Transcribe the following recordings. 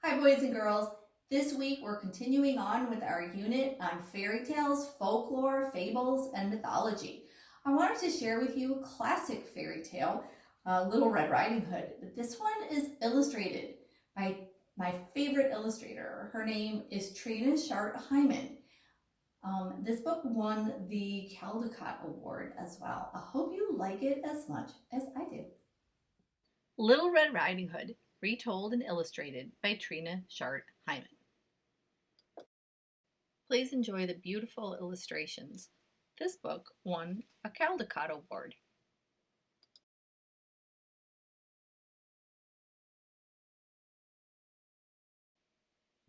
Hi boys and girls. This week we're continuing on with our unit on fairy tales, folklore, fables, and mythology. I wanted to share with you a classic fairy tale, Little Red Riding Hood. This one is illustrated by my favorite illustrator. Her name is Trina Schart Hyman. This book won the Caldecott Award as well. I hope you like it as much as I did. Little Red Riding Hood, retold and illustrated by Trina Schart Hyman. Please enjoy the beautiful illustrations. This book won a Caldecott Award.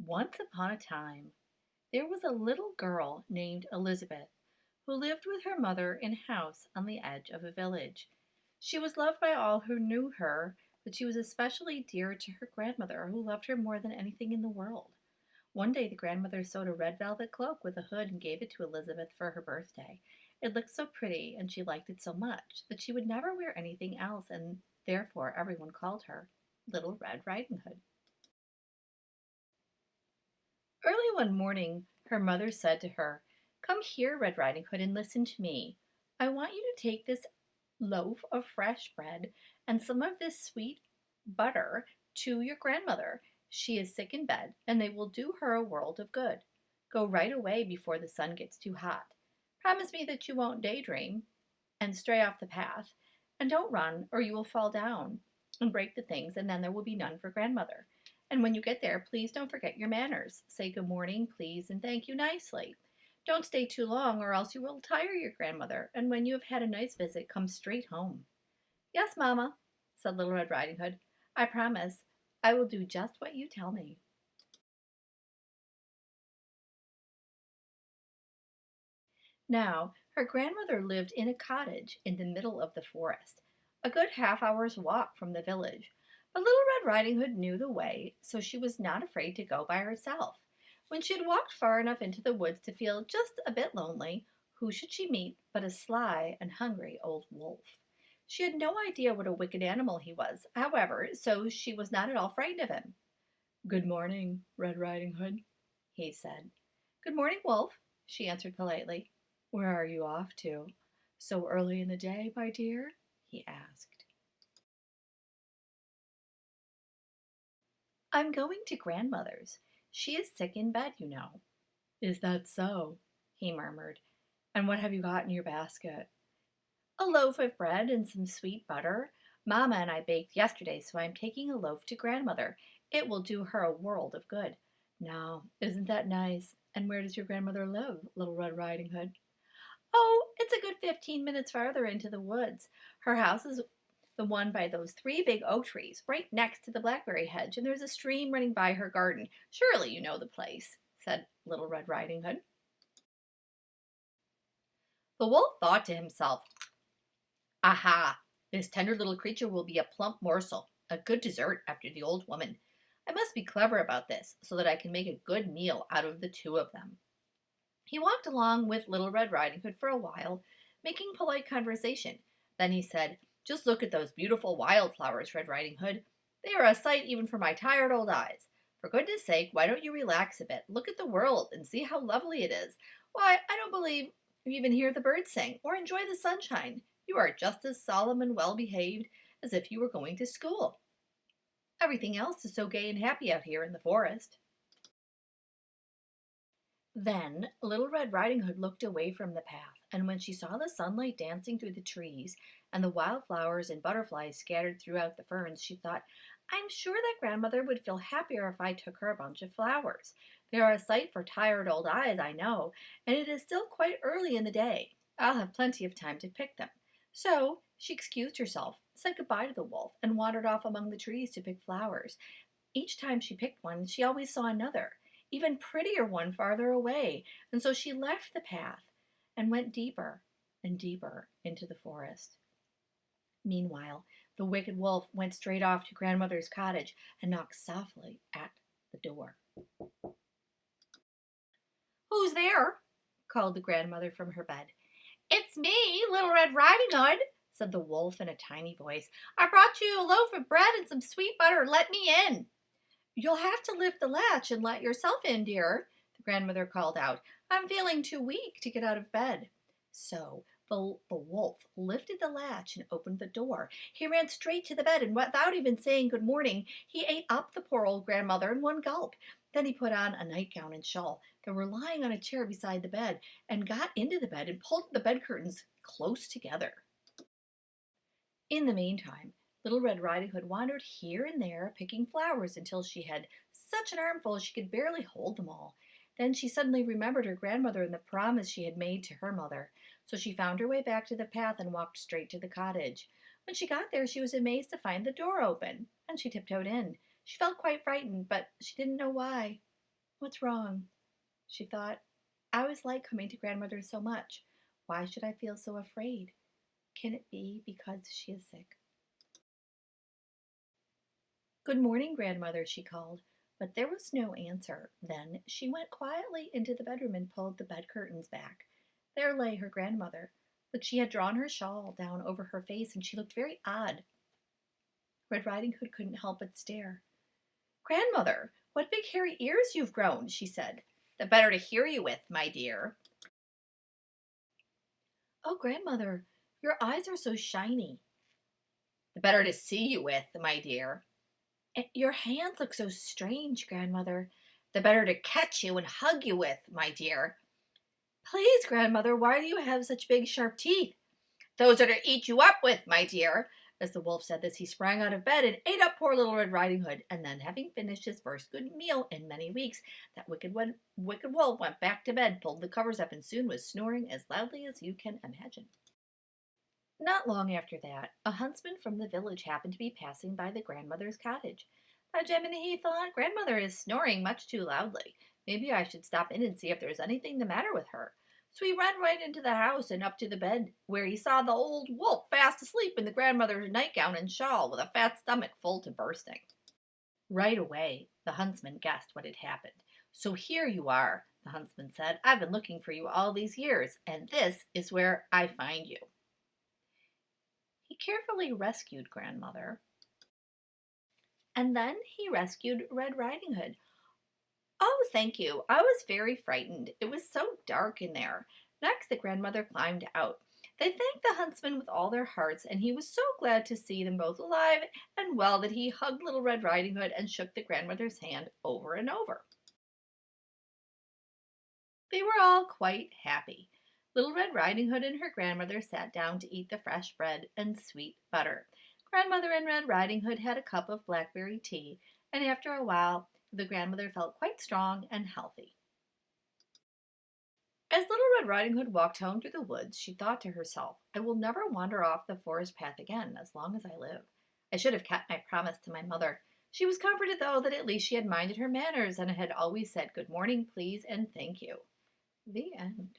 Once upon a time, there was a little girl named Elizabeth who lived with her mother in a house on the edge of a village. She was loved by all who knew her, but she was especially dear to her grandmother, who loved her more than anything in the world. One day the grandmother sewed a red velvet cloak with a hood and gave it to Elizabeth for her birthday. It looked so pretty, and she liked it so much that she would never wear anything else, and therefore everyone called her Little Red Riding Hood. Early one morning her mother said to her, "Come here, Red Riding Hood, and listen to me. I want you to take this loaf of fresh bread and some of this sweet butter to your grandmother. She is sick in bed, and they will do her a world of good. Go right away before the sun gets too hot. Promise me that you won't daydream and stray off the path, and don't run, or you will fall down and break the things, and then there will be none for grandmother. And when you get there, please don't forget your manners. Say good morning, please, and thank you nicely. Don't stay too long, or else you will tire your grandmother, and when you have had a nice visit, come straight home." "Yes, Mamma," said Little Red Riding Hood. "I promise. I will do just what you tell me." Now, her grandmother lived in a cottage in the middle of the forest, a good half-hour's walk from the village. But Little Red Riding Hood knew the way, so she was not afraid to go by herself. When she had walked far enough into the woods to feel just a bit lonely, who should she meet but a sly and hungry old wolf? She had no idea what a wicked animal he was, however, so she was not at all frightened of him. "Good morning, Red Riding Hood," he said. "Good morning, Wolf," she answered politely. "Where are you off to, so early in the day, my dear?" he asked. "I'm going to grandmother's. She is sick in bed, you know." "Is that so?" he murmured. "And what have you got in your basket?" "A loaf of bread and some sweet butter. Mamma and I baked yesterday, so I'm taking a loaf to grandmother. It will do her a world of good." "Now, isn't that nice? And where does your grandmother live, Little Red Riding Hood?" "Oh, it's a good 15 minutes farther into the woods. Her house is the one by those 3 big oak trees, right next to the blackberry hedge, and there's a stream running by her garden. Surely you know the place," said Little Red Riding Hood. The wolf thought to himself, "Aha! This tender little creature will be a plump morsel, a good dessert after the old woman. I must be clever about this, so that I can make a good meal out of the two of them." He walked along with Little Red Riding Hood for a while, making polite conversation. Then he said, "Just look at those beautiful wildflowers, Red Riding Hood. They are a sight even for my tired old eyes. For goodness sake, why don't you relax a bit? Look at the world and see how lovely it is. Why, I don't believe you even hear the birds sing or enjoy the sunshine. You are just as solemn and well behaved as if you were going to school. Everything else is so gay and happy out here in the forest." Then Little Red Riding Hood looked away from the path, and when she saw the sunlight dancing through the trees and the wild flowers and butterflies scattered throughout the ferns, she thought, "I'm sure that grandmother would feel happier if I took her a bunch of flowers. They are a sight for tired old eyes, I know, and it is still quite early in the day. I'll have plenty of time to pick them." So she excused herself, said goodbye to the wolf, and wandered off among the trees to pick flowers. Each time she picked one, she always saw another, even prettier one farther away, and so she left the path and went deeper and deeper into the forest. Meanwhile, the wicked wolf went straight off to grandmother's cottage and knocked softly at the door. "Who's there?" called the grandmother from her bed. "It's me, Little Red Riding Hood," said the wolf in a tiny voice. "I brought you a loaf of bread and some sweet butter. Let me in." "You'll have to lift the latch and let yourself in, dear," the grandmother called out. "I'm feeling too weak to get out of bed." So the wolf lifted the latch and opened the door. He ran straight to the bed, and without even saying good morning, he ate up the poor old grandmother in one gulp. Then he put on a nightgown and shawl that were lying on a chair beside the bed, and got into the bed and pulled the bed curtains close together. In the meantime, Little Red Riding Hood wandered here and there, picking flowers until she had such an armful she could barely hold them all. Then she suddenly remembered her grandmother and the promise she had made to her mother. So she found her way back to the path and walked straight to the cottage. When she got there, she was amazed to find the door open, and she tiptoed in. She felt quite frightened, but she didn't know why. "What's wrong?" she thought. "I always like coming to grandmother so much. Why should I feel so afraid? Can it be because she is sick?" "Good morning, grandmother," she called, but there was no answer. Then she went quietly into the bedroom and pulled the bed curtains back. There lay her grandmother, but she had drawn her shawl down over her face and she looked very odd. Red Riding Hood couldn't help but stare. "Grandmother, what big hairy ears you've grown," she said. "The better to hear you with, my dear." "Oh, grandmother, your eyes are so shiny." "The better to see you with, my dear." "Your hands look so strange, grandmother." "The better to catch you and hug you with, my dear." "Please, grandmother, why do you have such big sharp teeth?" "Those are to eat you up with, my dear." As the wolf said this, he sprang out of bed and ate up poor Little Red Riding Hood. And then, having finished his first good meal in many weeks, that wicked wolf went back to bed, pulled the covers up, and soon was snoring as loudly as you can imagine. Not long after that, a huntsman from the village happened to be passing by the grandmother's cottage. "By Gemini," he thought, "grandmother is snoring much too loudly. Maybe I should stop in and see if there's anything the matter with her." So he ran right into the house and up to the bed, where he saw the old wolf fast asleep in the grandmother's nightgown and shawl, with a fat stomach full to bursting. Right away, the huntsman guessed what had happened. "So here you are," the huntsman said. "I've been looking for you all these years, and this is where I find you." He carefully rescued grandmother, and then he rescued Red Riding Hood. "Oh, thank you. I was very frightened. It was so dark in there." Next, the grandmother climbed out. They thanked the huntsman with all their hearts, and he was so glad to see them both alive and well that he hugged Little Red Riding Hood and shook the grandmother's hand over and over. They were all quite happy. Little Red Riding Hood and her grandmother sat down to eat the fresh bread and sweet butter. Grandmother and Red Riding Hood had a cup of blackberry tea, and after a while, the grandmother felt quite strong and healthy. As Little Red Riding Hood walked home through the woods, she thought to herself, "I will never wander off the forest path again as long as I live. I should have kept my promise to my mother." She was comforted, though, that at least she had minded her manners and had always said good morning, please, and thank you. The end.